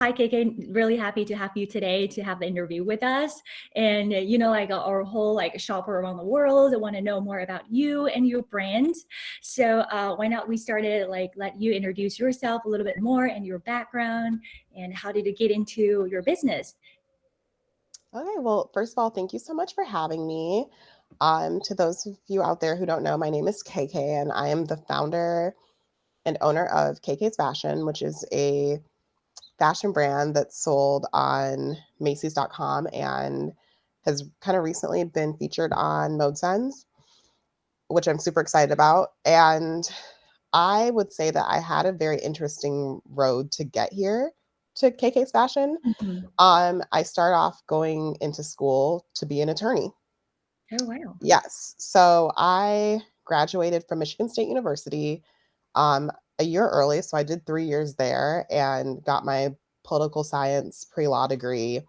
Hi, Kay Kay. Really happy to have you today to have the interview with us. And like our whole like shopper around the world want to know more about you and your brand. So why not we started like let you introduce yourself a little bit more and your background and how did you get into your business? Okay, well, first of all, thank you so much for having me. To those of you out there who don't know, my name is Kay Kay, and I am the founder and owner of Kay Kay's Fashion, which is a fashion brand that's sold on Macy's.com and has kind of recently been featured on ModeSens, which I'm super excited about. And I would say that I had a very interesting road to get here to Kay Kay's Fashion. Mhm. I started off going into school to be an attorney. Oh, wow. Yes. So I graduated from Michigan State University um, a year early. So I did 3 years there and got my political science pre-law degree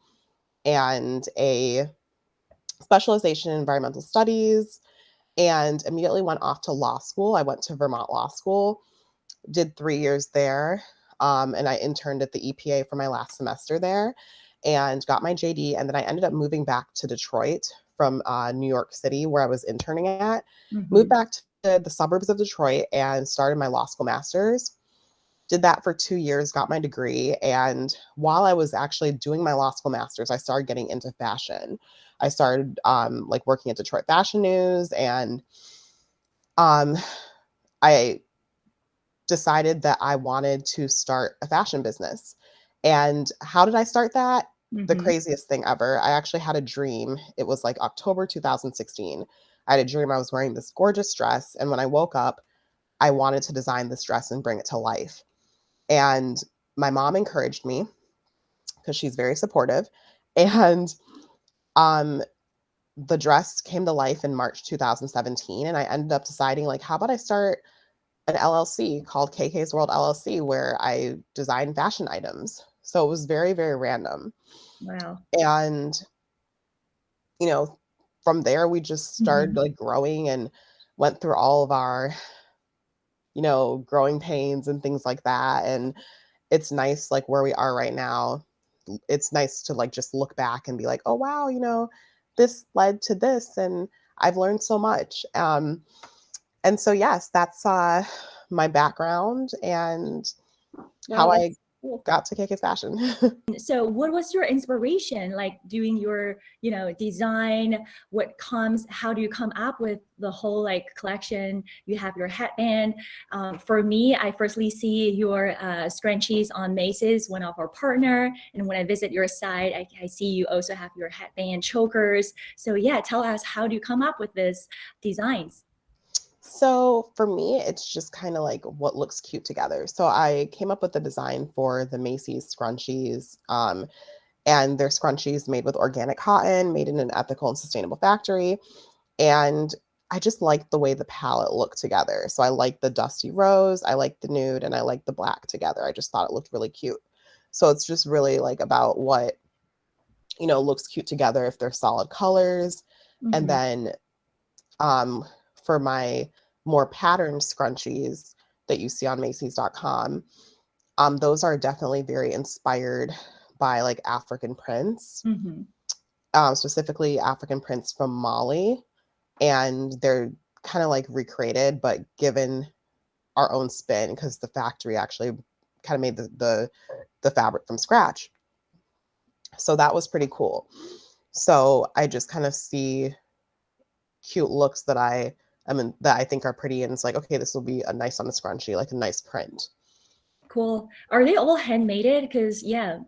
and a specialization in environmental studies, and immediately went off to law school. I went to Vermont Law School, did 3 years there, and I interned at the EPA for my last semester there and got my JD. And then I ended up moving back to Detroit from New York City, where I was interning at. Moved Mhm. back to the suburbs of Detroit and started my law school master's. Did that for 2 years, got my degree. And while I was actually doing my law school master's, I started getting into fashion. I started like working at Detroit Fashion News, and um, I decided that I wanted to start a fashion business. And how did I start that? The Mhm. craziest thing ever. I actually had a dream. It was like October 2016. I had a dream I was wearing this gorgeous dress. And when I woke up, I wanted to design this dress and bring it to life. And my mom encouraged me because she's very supportive. And um, the dress came to life in March 2017. And I ended up deciding, like, how about I start an LLC called KK's World LLC where I design fashion items. So it was very, very random. Wow. And, you know, from there we just started Mhm. like growing and went through all of our, growing pains and things like that. And it's nice like where we are right now. It's nice to like just look back and be like, oh wow, this led to this and I've learned so much. And so yes, that's my background and Wow, how I that's cool. got to KK's Fashion. So what was your inspiration like doing your design? How do you come up with the whole like collection? You have your headband. For me, I firstly see your scrunchies on Macy's, one of our partner, and when I visit your site, I see you also have your headband chokers. So yeah, tell us, how do you come up with these designs? So for me, it's just kind of like what looks cute together. So I came up with the design for the Macy's scrunchies, and they're scrunchies made with organic cotton, made in an ethical and sustainable factory. And I just like the way the palette looked together. So I like the dusty rose, I like the nude, and I like the black together. I just thought it looked really cute. So it's just really like about what, looks cute together if they're solid colors. And Mhm. then um, for my more patterned scrunchies that you see on Macy's.com, those are definitely very inspired by like African prints, Mhm. specifically African prints from Mali. And they're kind of like recreated, but given our own spin because the factory actually kind of made the fabric from scratch. So that was pretty cool. So I just kind of see cute looks that I think are pretty, and it's like, okay, this will be a nice on a scrunchie, like a nice print. Cool. Are they all handmade? Because yeah,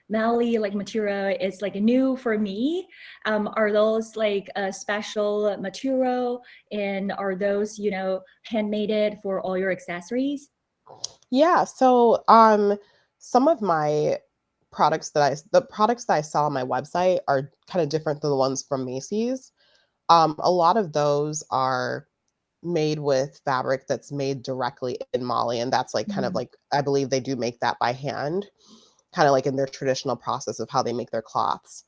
Mali like material is like new for me. Are those like a special material, and are those handmade for all your accessories? Yeah, so some of my the products that I sell on my website are kind of different than the ones from Macy's. A lot of those are made with fabric that's made directly in Mali, and that's like kind of Mhm. like I believe they do make that by hand, kind of like in their traditional process of how they make their cloths.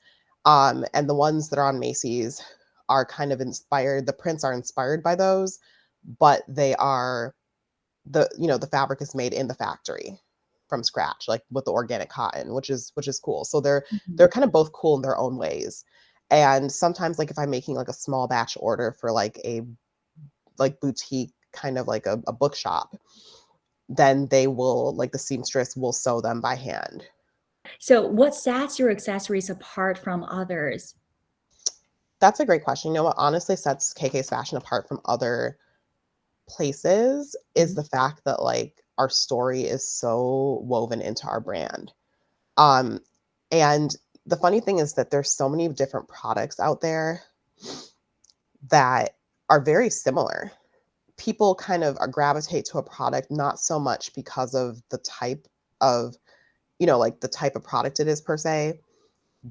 And the ones that are on Macy's are kind of inspired. The prints are inspired by those, but they are the fabric is made in the factory. from scratch, like with the organic cotton, which is cool. So they're Mhm. kind of both cool in their own ways. And sometimes like if I'm making like a small batch order for like a like boutique kind of like a bookshop, then they will like the seamstress will sew them by hand. So what sets your accessories apart from others? That's a great question. You know what honestly sets KK's fashion apart from other places is Mhm. the fact that like our story is so woven into our brand. Um, and the funny thing is that there's so many different products out there that are very similar. People kind of gravitate to a product not so much because of the type of, like the type of product it is per se,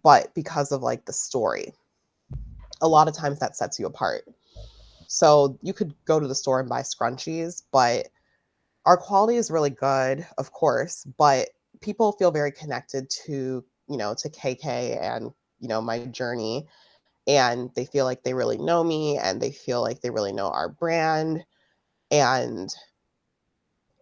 but because of like the story. A lot of times that sets you apart. So you could go to the store and buy scrunchies, but our quality is really good, of course, but people feel very connected to, to KK and, my journey. And they feel like they really know me and they feel like they really know our brand. And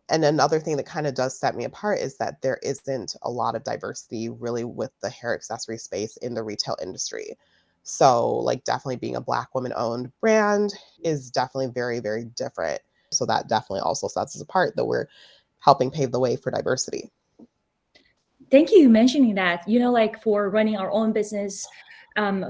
another thing that kind of does set me apart is that there isn't a lot of diversity really with the hair accessory space in the retail industry. So, like, definitely being a Black woman owned brand is definitely very, very different. So, that definitely also sets us apart that we're helping pave the way for diversity. Thank you for mentioning that. Like for running our own business,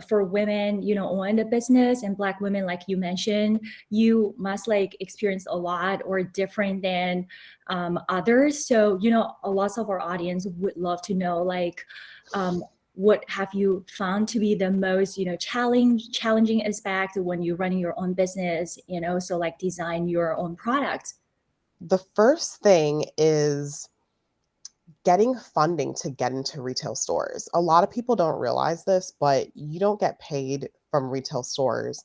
for women, own a business and Black women, like you mentioned, you must like experience a lot or different than others. So, a lot of our audience would love to know, like, what have you found to be the most, challenging aspect when you're running your own business, so like design your own product? The first thing is getting funding to get into retail stores. A lot of people don't realize this, but you don't get paid from retail stores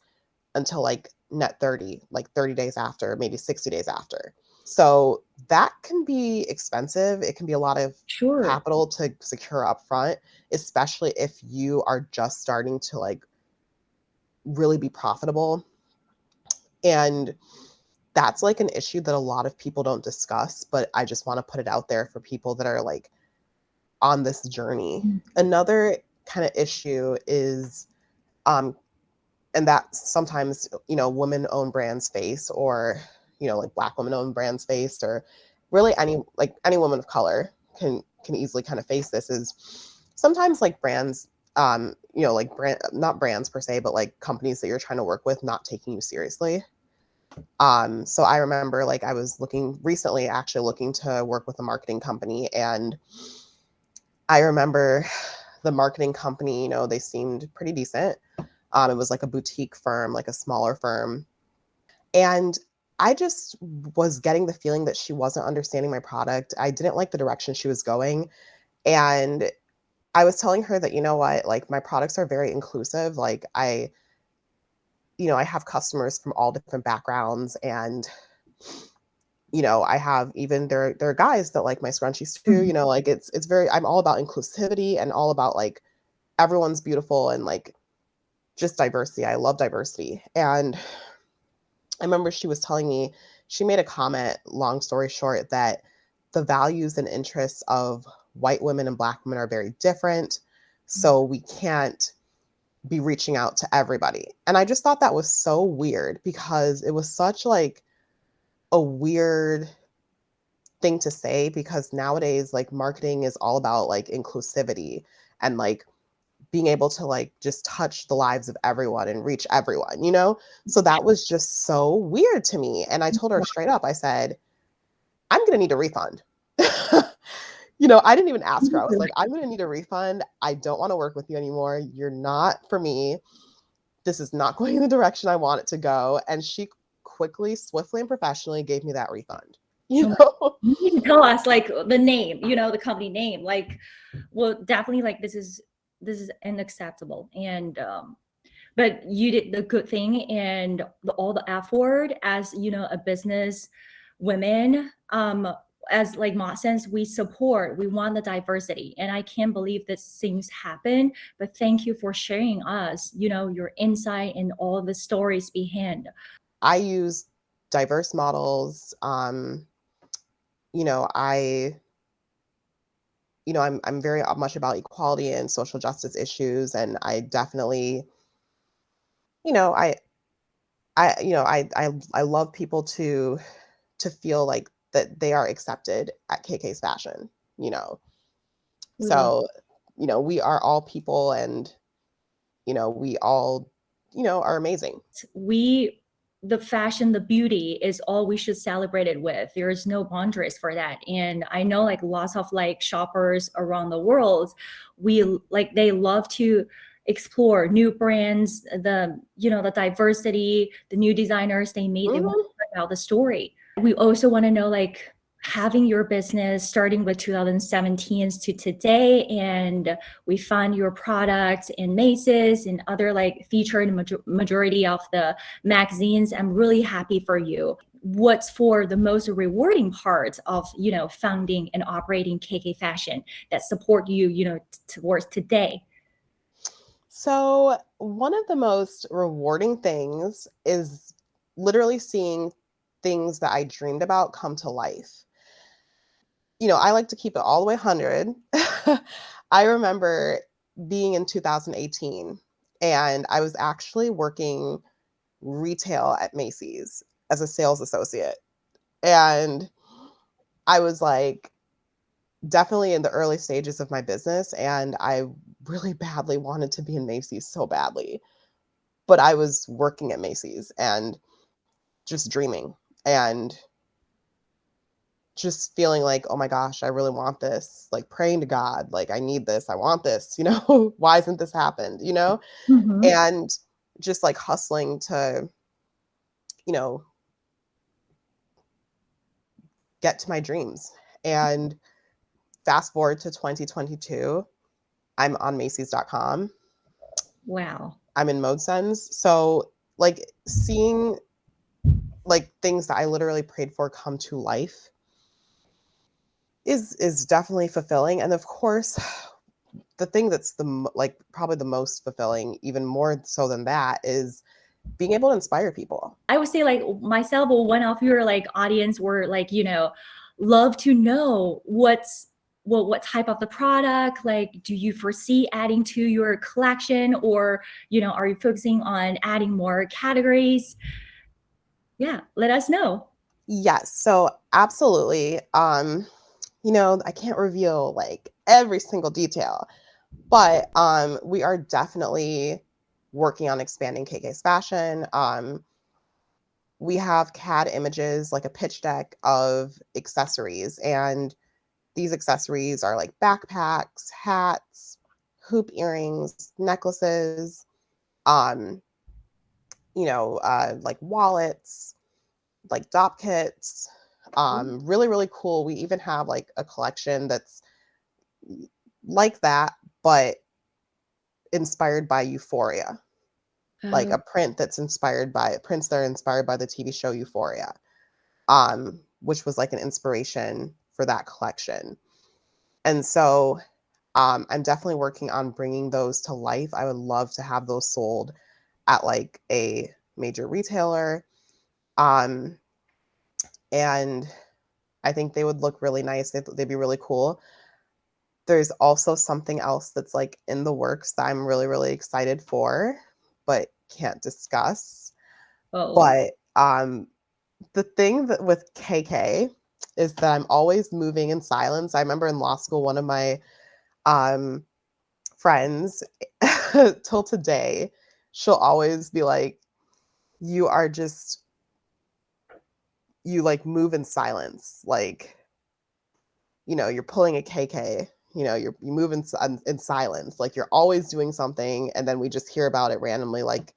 until like net 30, like 30 days after, maybe 60 days after. So that can be expensive. It can be a lot of Sure. capital to secure upfront, especially if you are just starting to like really be profitable. And that's like an issue that a lot of people don't discuss, but I just want to put it out there for people that are like on this journey. Another kind of issue is um and that sometimes, women owned brands face, or, like Black women owned brands face, or really any woman of color can easily kind of face this, is sometimes like brands, like not brands per se, but like companies that you're trying to work with not taking you seriously. So I remember like I was actually looking to work with a marketing company, and I remember the marketing company, they seemed pretty decent. It was like a boutique firm, like a smaller firm. And I just was getting the feeling that she wasn't understanding my product. I didn't like the direction she was going. And I was telling her that, you know what, like my products are very inclusive. Like I have customers from all different backgrounds, and I have even there are guys that like my scrunchies too, Mhm. like it's very, I'm all about inclusivity and all about like everyone's beautiful and like just diversity. I love diversity. And I remember she was telling me, she made a comment, long story short, that the values and interests of white women and Black women are very different. So we can't be reaching out to everybody. And I just thought that was so weird, because it was such like a weird thing to say, because nowadays like marketing is all about like inclusivity and like being able to like just touch the lives of everyone and reach everyone, So that was just so weird to me. And I told her straight up, I said, I'm going to need a refund. I didn't even ask her. I was like, I'm going to need a refund. I don't want to work with you anymore. You're not for me. This is not going in the direction I want it to go. And she quickly, swiftly, and professionally gave me that refund. You Oh my, know? you need to tell us like the name, the company name. Like, well, definitely like this is unacceptable. And but you did the good thing and all the effort as a business women. As like ModeSens, we support, we want the diversity, and I can't believe that things happen. But thank you for sharing us, your insight and all the stories behind. I use diverse models. I you know, I'm very much about equality and social justice issues, and I definitely, you know, I love people to feel like that they are accepted at KK's Fashion, you know. We love So, you know, we are all people, and you know, we all, you know, are amazing. we the fashion, the beauty is all we should celebrate it with. There is no boundaries for that. And I know like lots of like shoppers around the world, we like they love to explore new brands, the the diversity, the new designers they meet, they want Mhm. to find out the story. We also want to know like having your business starting with 2017 to today, and we find your products in Macy's and other like featured majority of the magazines. I'm really happy for you. What's for the most rewarding part of founding and operating KK Fashion that support you towards today? So, one of the most rewarding things is literally seeing things that I dreamed about come to life. You know, I like to keep it all the way 100. I remember being in 2018, and I was actually working retail at Macy's as a sales associate. And I was like definitely in the early stages of my business, and I really badly wanted to be in Macy's so badly. But I was working at Macy's and just dreaming and just feeling like, oh my gosh, I really want this, like praying to God, like I need this, I want this, you know, why hasn't this happened, you know? Mm-hmm. And just like hustling to, you know, get to my dreams. And fast forward to 2022, I'm on Macy's.com. Wow. I'm in ModeSens. So like seeing like things that I literally prayed for come to life is definitely fulfilling. And of course, the thing that's like probably the most fulfilling, even more so than that, is being able to inspire people. I would say like myself or one of your like audience were like, love to know what type of the product, like do you foresee adding to your collection, or are you focusing on adding more categories? Yeah, let us know. Yes, so absolutely. You know, I can't reveal like every single detail, but we are definitely working on expanding KK's Fashion. We have CAD images, like a pitch deck of accessories, and these accessories are like backpacks, hats, hoop earrings, necklaces, um, like wallets, like dop kits. Really, really cool. We even have like a collection that's like that, but inspired by Euphoria, like Oh, a print that's inspired by prints that are inspired by the TV show Euphoria, which was like an inspiration for that collection. And so I'm definitely working on bringing those to life. I would love to have those sold at like a major retailer. Um, and I think they would look really nice. They'd be really cool. There's also something else that's like in the works that I'm really, really excited for, but can't discuss. oh. But the thing that with KK is that I'm always moving in silence. I remember in law school, one of my um, friends till today, she'll always be like, you are just, you like move in silence. Like, you know, you're pulling a KK, you know, you move in silence. Like you're always doing something. And then we just hear about it randomly, like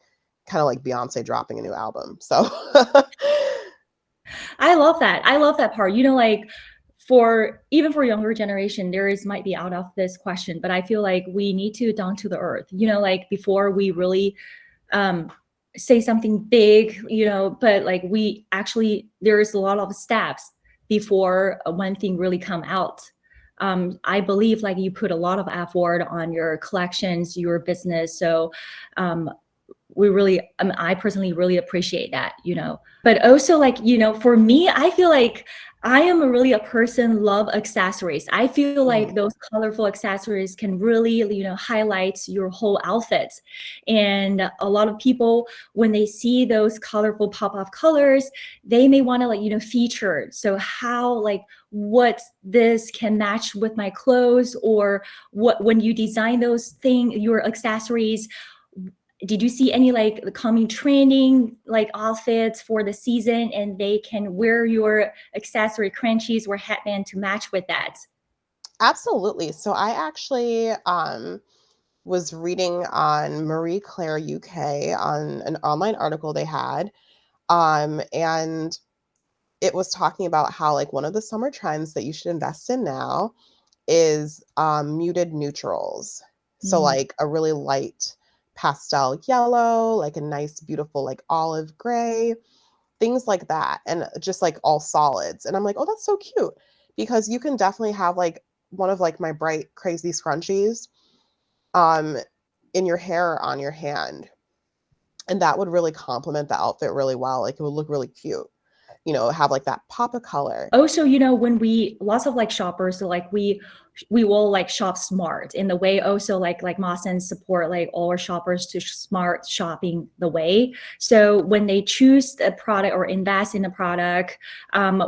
kind of like Beyonce dropping a new album. So I love that. I love that part. Like for even for younger generation, there is might be out of this question, but I feel like we need to down to the earth. Like before we really um say something big, but like we actually there's a lot of steps before one thing really come out. I believe like you put a lot of effort on your collections, your business. So we really I personally really appreciate that. But also like for me, I feel like I am really a person love accessories. I feel like those colorful accessories can really, highlight your whole outfit. And a lot of people, when they see those colorful pop-off colors, they may want to feature. So how what this can match with my clothes, or what when you design your accessories, did you see any coming trending outfits for the season, and they can wear your accessory crunchies or headband to match with that? Absolutely. So I actually was reading on Marie Claire UK on an online article they had. And it was talking about how like one of the summer trends that you should invest in now is muted neutrals. So Mm. like a really light pastel yellow, like a nice, beautiful, like olive gray, things like that. And just like all solids. And I'm like, oh, that's so cute. Because you can definitely have like one of like my bright, crazy scrunchies um, in your hair or on your hand. And that would really complement the outfit really well. Like it would look really cute. You know, have like that pop of color. Also, when we lots of shoppers, so we will shop smart in the way. Also, like ModeSens support all our shoppers to smart shopping the way. So when they choose a product or invest in a product,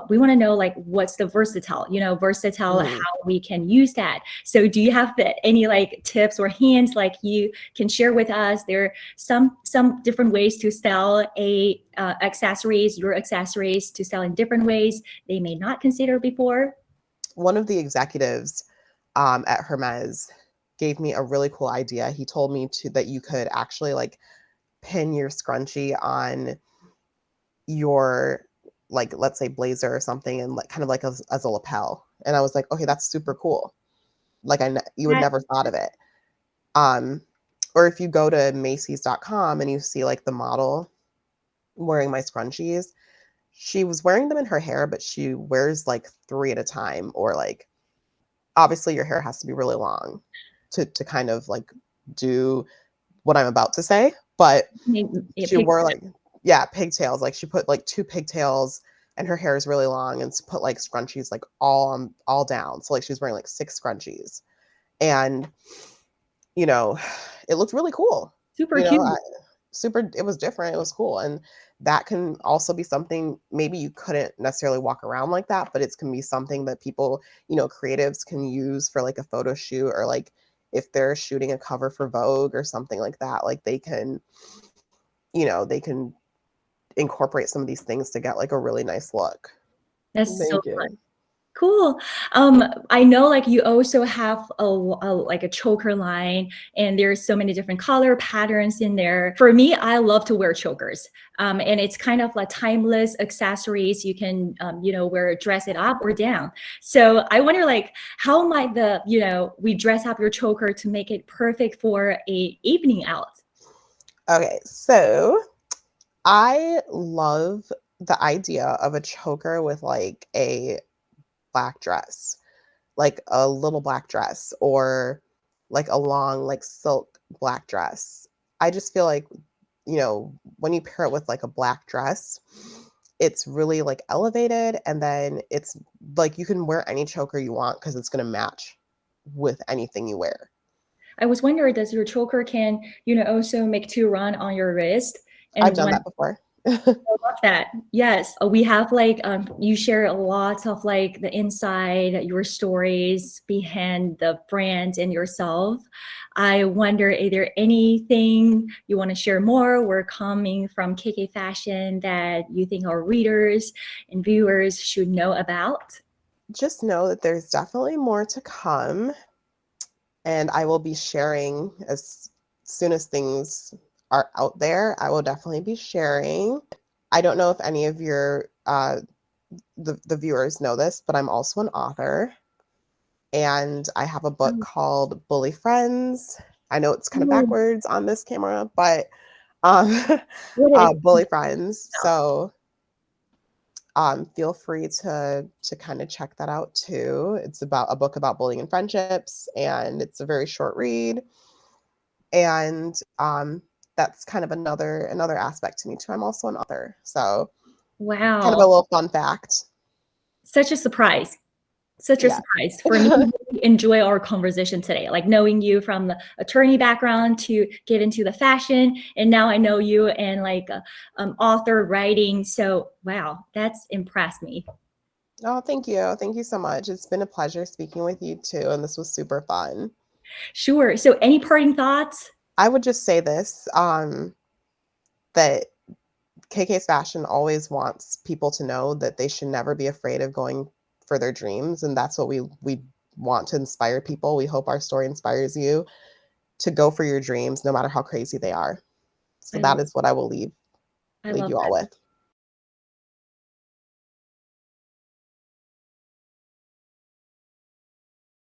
we want to know what's the versatile how Mm. we can use that. So do you have any tips or hints you can share with us? There are some different ways to sell your accessories to sell in different ways they may not consider before. One of the executives at Hermes gave me a really cool idea. He told me that you could actually like pin your scrunchie on your like let's say blazer or something and like kind of like as a lapel. And I was like, okay, that's super cool. Like you would That never thought of it. Um, or if you go to Macy's.com and you see like the model wearing my scrunchies, she was wearing them in her hair, but she wears like 3 at a time, or like obviously your hair has to be really long to kind of like do what I'm about to say, but she wore like yeah, pigtails. Like she put like 2 pigtails and her hair is really long and put like scrunchies like all down. So like she was wearing like 6 scrunchies. And you know, it looked really cool. super You know, cute. it was different. It was cool. And that can also be something maybe you couldn't necessarily walk around like that, but it can be something that people, creatives can use for like a photo shoot, or like if they're shooting a cover for Vogue or something like that, like they can incorporate some of these things to get like a really nice look. That's so Thank you. cool. I know you also have a choker line, and there's so many different color patterns in there. For me, I love to wear chokers. And it's kind of like timeless accessories. You can, dress it up or down. So I wonder how might we dress up your choker to make it perfect for a evening out? Okay, so I love the idea of a choker with like a black dress, like a little black dress, or like a long like silk black dress. I just feel like, when you pair it with like a black dress, it's really like elevated, and then it's like you can wear any choker you want because it's going to match with anything you wear. I was wondering, does your choker can, also make two run on your wrist I've and done one. that before. I love that. Yes, we have you share a lot of the inside your stories behind the brand and yourself. I wonder, is there anything you want to share more? We're coming from KK Fashion that you think our readers and viewers should know about. Just know that there's definitely more to come, and I will be sharing as soon as things are out there. I will definitely be sharing. I don't know if any of your the viewers know this, but I'm also an author, and I have a book Oh, called Bully Friends. I know it's kind of cool. backwards on this camera, but um, What is Bully Friends. So feel free to kind of check that out too. It's about a book about bullying and friendships, and it's a very short read. And that's kind of another aspect to me too. I'm also an author, so kind of a wow. little fun fact. Such a surprise. Such a Yeah. surprise for me to really enjoy our conversation today, like knowing you from the attorney background to get into the fashion, and now I know you and like author writing. So wow, that's impressed me. Oh, thank you. Thank you so much. It's been a pleasure speaking with you too, and this was super fun. Sure. So any parting thoughts? I would just say this, that KK's Fashion always wants people to know that they should never be afraid of going for their dreams, and that's what we want to inspire people. We hope our story inspires you to go for your dreams no matter how crazy they are. So I that love is what I will leave I leave love you all that. with.